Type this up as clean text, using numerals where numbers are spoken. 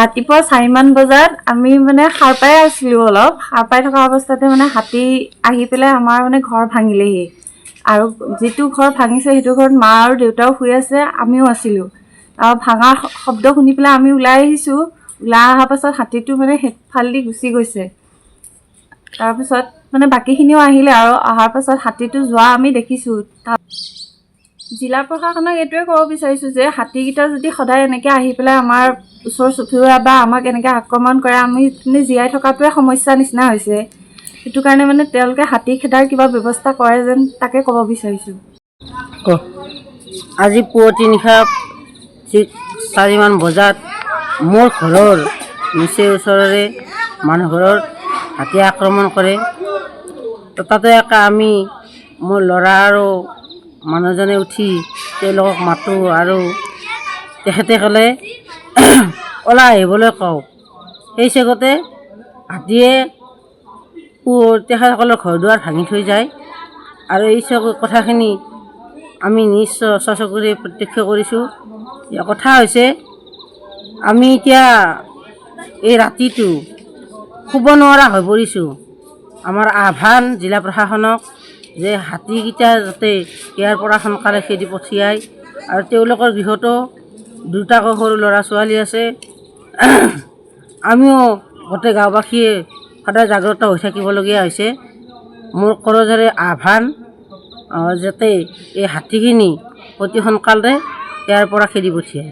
ৰাতিপুৱা 4মান বজাত আমি মানে সাৰ পাই আছিলোঁ। অলপ সাৰ পাই থকা অৱস্থাতে মানে হাতী আহি পেলাই আমাৰ মানে ঘৰ ভাঙিলেহি। আৰু যিটো ঘৰ ভাঙিছে সেইটো ঘৰত মা আৰু দেউতাও শুই আছে, আমিও আছিলোঁ। আৰু ভাঙা শব্দ শুনি পেলাই আমি ওলাই আহিছোঁ। ওলাই অহাৰ পাছত হাতীটো মানে সেইফালেদি গুচি গৈছে। তাৰপিছত মানে বাকীখিনিও আহিলে আৰু অহাৰ পাছত হাতীটো যোৱা আমি দেখিছোঁ। জিলা প্ৰশাসনক এইটোৱে ক'ব বিচাৰিছোঁ যে হাতীকেইটা যদি সদায় এনেকৈ আহি পেলাই আমাৰ ওচৰ চুবুৰীয়া বা আমাক এনেকৈ আক্ৰমণ কৰে, আমি জীয়াই থকাটোৱে সমস্যাৰ নিচিনা হৈছে। সেইটো কাৰণে মানে তেওঁলোকে হাতী খেদাৰ কিবা ব্যৱস্থা কৰে যেন তাকে ক'ব বিচাৰিছোঁ। আজি পুৱতি নিশা ঠিক 4মান বজাত মোৰ ঘৰৰ নিচেই ওচৰৰে মানুহ ঘৰত হাতীয়ে আক্ৰমণ কৰে। তাতে আমি মোৰ ল'ৰা আৰু মানুহজনে উঠি তেওঁলোকক মাতোঁ আৰু তেখেতে ক'লে ওলাই আহিবলৈ কওঁ। সেই চেগতে হাতীয়ে তেখেতসকলৰ ঘৰ দুৱাৰ ভাঙি থৈ যায়। আৰু এই কথাখিনি আমি নিজ চকুৰে প্ৰত্যক্ষ কৰিছোঁ। কথা হৈছে আমি এতিয়া এই ৰাতিটো শুব নোৱাৰা হৈ পৰিছোঁ। আমাৰ আহ্বান জিলা প্ৰশাসনক যে হাতীকেইটা যাতে ইয়াৰ পৰা সোনকালে খেদি পঠিয়ায়। আৰু তেওঁলোকৰ গৃহতো দুটাকৈ সৰু ল'ৰা ছোৱালী আছে। আমিও গোটেই গাঁওবাসীয়ে সদায় জাগ্ৰত হৈ থাকিবলগীয়া হৈছে। মোৰ কৰজোৰে আহ্বান যাতে এই হাতীখিনি অতি সোনকালে ইয়াৰ পৰা খেদি পঠিয়ায়।